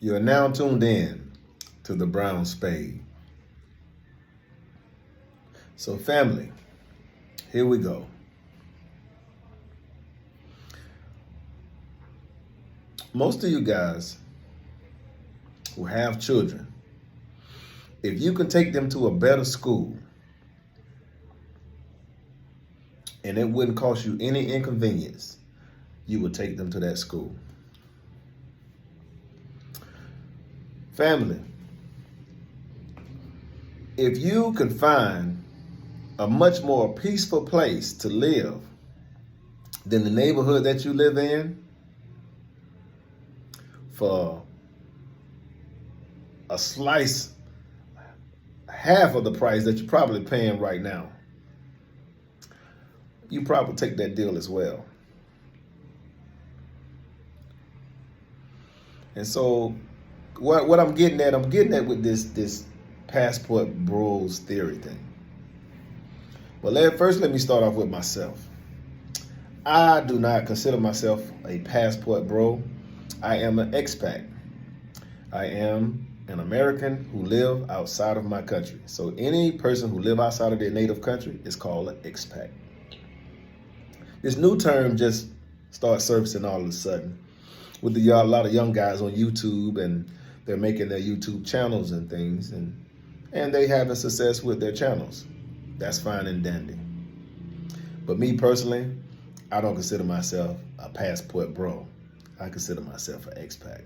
You are now tuned in to the Brown Spade. So family, here we go. Most of you guys who have children, if you can take them to a better school and it wouldn't cost you any inconvenience, you would take them to that school. Family, if you can find a much more peaceful place to live than the neighborhood that you live in for a slice, half of the price that you're probably paying right now, you probably take that deal as well. And so what I'm getting at with this passport bros theory thing. But first let me start off with myself. I do not consider myself a passport bro. I am an expat. I am an American who live outside of my country. So any person who live outside of their native country is called an expat. This new term just started surfacing all of a sudden with a lot of young guys on YouTube, and they're making their YouTube channels and things, and they having success with their channels. That's fine and dandy. But me personally, I don't consider myself a passport bro. I consider myself an expat.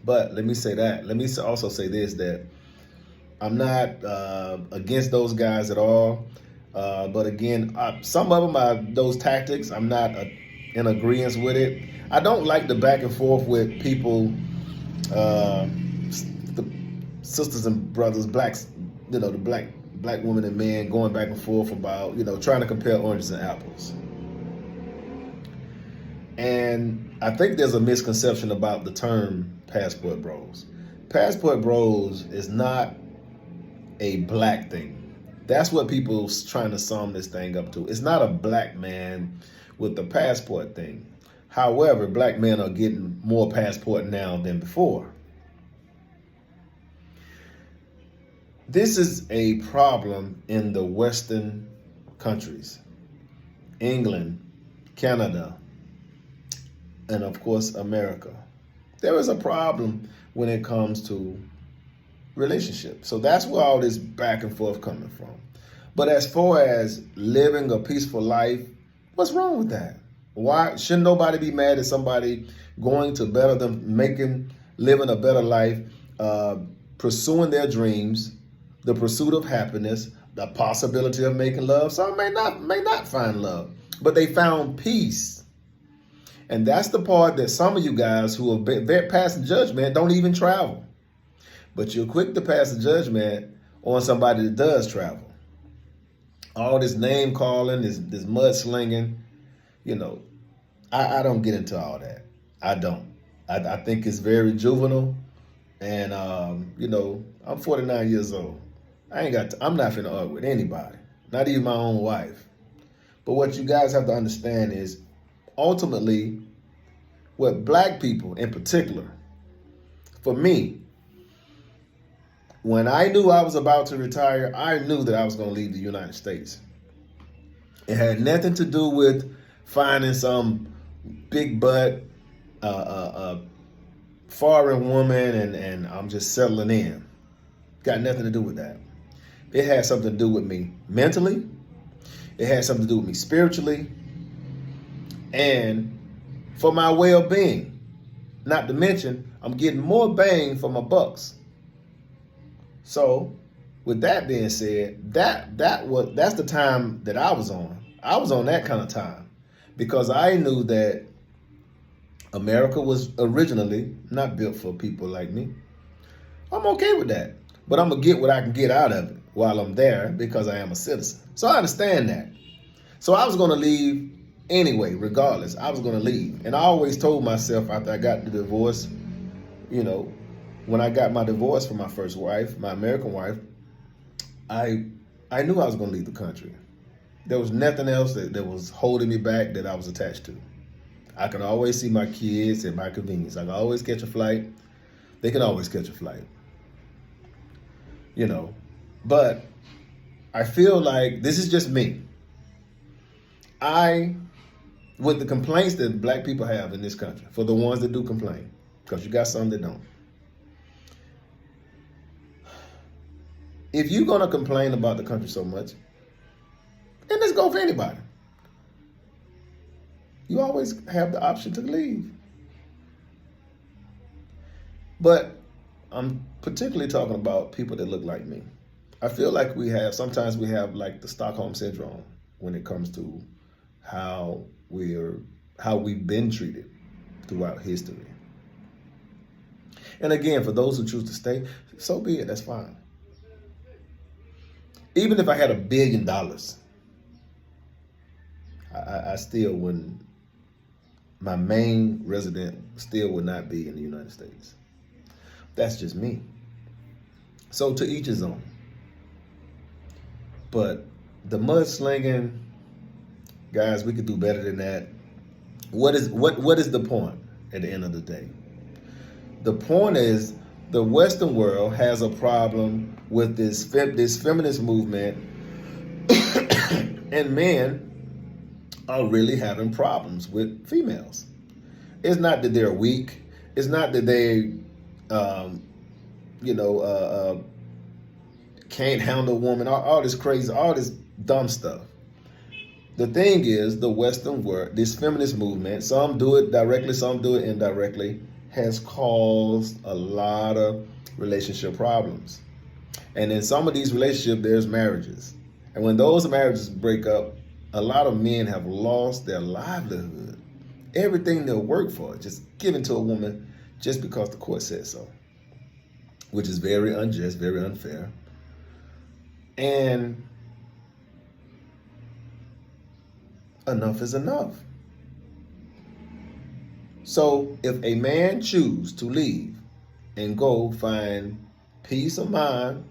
But let me say that. Let me also say this, that I'm not against those guys at all. But again, some of them, those tactics, I'm not in agreement with it. I don't like the back and forth with people, the sisters and brothers, blacks, the black women and men going back and forth about, trying to compare oranges and apples. And I think there's a misconception about the term passport bros. Passport bros is not a black thing. That's what people's trying to sum this thing up to. It's not a black man with the passport thing. However, black men are getting more passport now than before. This is a problem in the Western countries, England, Canada, and of course, America. There is a problem when it comes to relationships. So that's where all this back and forth coming from. But as far as living a peaceful life, what's wrong with that? Why shouldn't nobody be mad at somebody going to better them, living a better life, pursuing their dreams, the pursuit of happiness, the possibility of making love? Some may not find love, but they found peace. And that's the part that some of you guys who have been passing judgment don't even travel. But you're quick to pass a judgment on somebody that does travel. All this name calling, this mudslinging, I don't get into all that. I don't. I think it's very juvenile. And, I'm 49 years old. I'm not finna argue with anybody, not even my own wife. But what you guys have to understand is ultimately what black people in particular, for me, when I knew I was about to retire, I knew that I was going to leave the United States. It had nothing to do with finding some big butt, foreign woman and I'm just settling in. Got nothing to do with that. It had something to do with me mentally. It had something to do with me spiritually and for my well-being. Not to mention, I'm getting more bang for my bucks. So, with that being said, that's the time that I was on. I was on that kind of time because I knew that America was originally not built for people like me. I'm okay with that, but I'm gonna get what I can get out of it while I'm there because I am a citizen. So I understand that. So I was gonna leave anyway, regardless. I was gonna leave, and I always told myself after I got the divorce, when I got my divorce from my first wife, my American wife, I knew I was going to leave the country. There was nothing else that was holding me back that I was attached to. I can always see my kids at my convenience. I can always catch a flight. They can always catch a flight. You know, but I feel like this is just me. With the complaints that black people have in this country, for the ones that do complain, because you got some that don't. If you're going to complain about the country so much, then let's go for anybody. You always have the option to leave. But I'm particularly talking about people that look like me. I feel like sometimes we have like the Stockholm syndrome when it comes to how we've been treated throughout history. And again, for those who choose to stay, so be it, that's fine. Even if I had $1 billion, I still wouldn't, my main resident still would not be in the United States. That's just me. So to each his own. But the mudslinging, guys, we could do better than that. What is the point at the end of the day? The point is the Western world has a problem with this feminist movement, and men are really having problems with females. It's not that they're weak. It's not that they, can't handle a woman. All this crazy, all this dumb stuff. The thing is, the Western world, this feminist movement, some do it directly, some do it indirectly, has caused a lot of relationship problems. And in some of these relationships, there's marriages. And when those marriages break up, a lot of men have lost their livelihood. Everything they'll work for, just given to a woman just because the court said so. Which is very unjust, very unfair. And enough is enough. So if a man chooses to leave and go find peace of mind,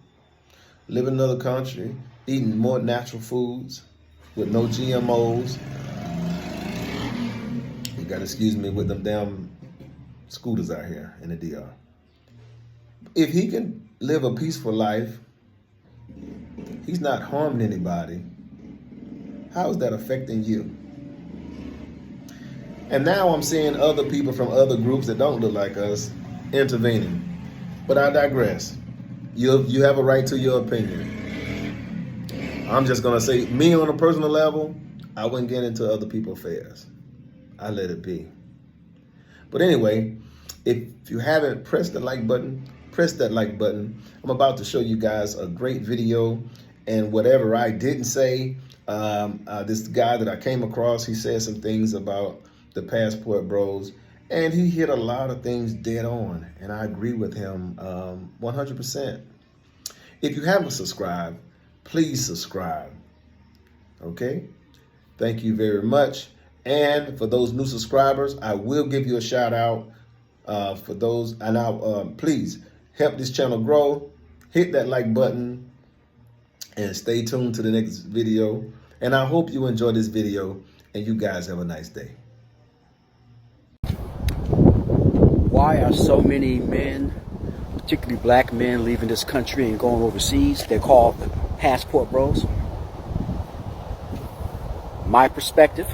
live in another country, eating more natural foods with no GMOs, you gotta excuse me with them damn scooters out here in the DR. If he can live a peaceful life, he's not harming anybody, how is that affecting you? And now I'm seeing other people from other groups that don't look like us intervening. But I digress. You have a right to your opinion. I'm just going to say, me on a personal level, I wouldn't get into other people's affairs. I let it be. But anyway, if you haven't pressed the like button, press that like button. I'm about to show you guys a great video. And whatever I didn't say, this guy that I came across, he said some things about the passport bros, and he hit a lot of things dead on, and I agree with him 100%. If you haven't subscribed, please subscribe, okay? Thank you very much. And for those new subscribers, I will give you a shout out for those, and please help this channel grow. Hit that like button and stay tuned to the next video. And I hope you enjoy this video, and you guys have a nice day. Why are so many men, particularly black men, leaving this country and going overseas? They're called the passport bros. My perspective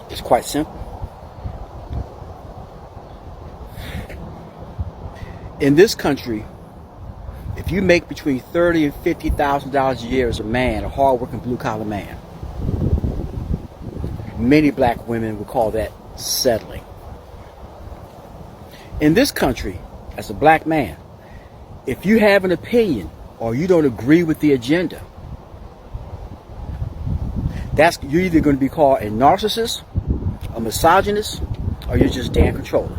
is quite simple. In this country, if you make between $30,000 and $50,000 a year as a man, a hard-working blue-collar man, many black women would call that settling. In this country, as a black man, if you have an opinion or you don't agree with the agenda, you're either going to be called a narcissist, a misogynist, or you're just damn controlling.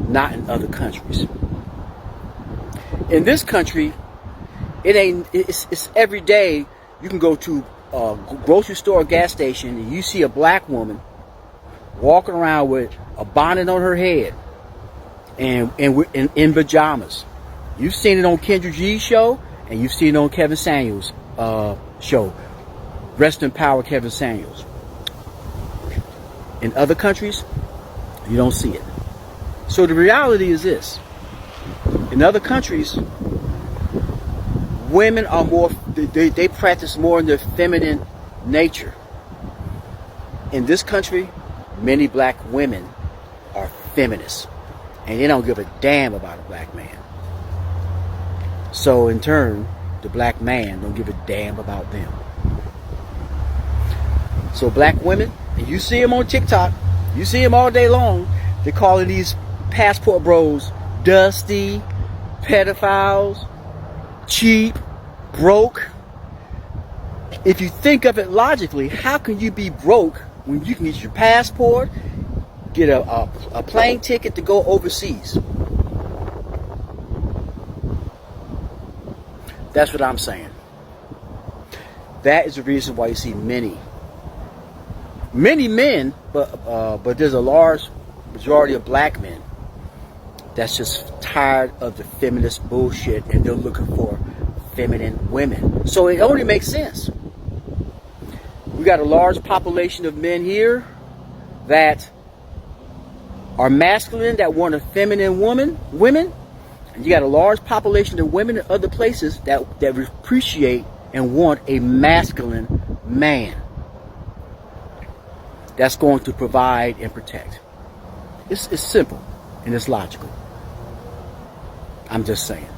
Not in other countries. In this country, it's every day. You can go to a grocery store or gas station and you see a black woman walking around with a bonnet on her head and in pajamas. You've seen it on Kendra G's show, and you've seen it on Kevin Samuels' show. Rest in power, Kevin Samuels. In other countries, you don't see it. So the reality is this. In other countries, women are more, they practice more in their feminine nature. In this country, many black women are feminists. And they don't give a damn about a black man. So in turn, the black man don't give a damn about them. So black women, and you see them on TikTok, you see them all day long, they're calling these passport bros dusty, pedophiles, cheap, broke. If you think of it logically, how can you be broke when you can get your passport, get a plane ticket to go overseas? That's what I'm saying. That is the reason why you see many men, but there's a large majority of black men that's just tired of the feminist bullshit, and they're looking for feminine women. So it only makes sense. We got a large population of men here that are masculine, that want a feminine women. And you got a large population of women in other places that appreciate and want a masculine man that's going to provide and protect. It's simple and it's logical. I'm just saying.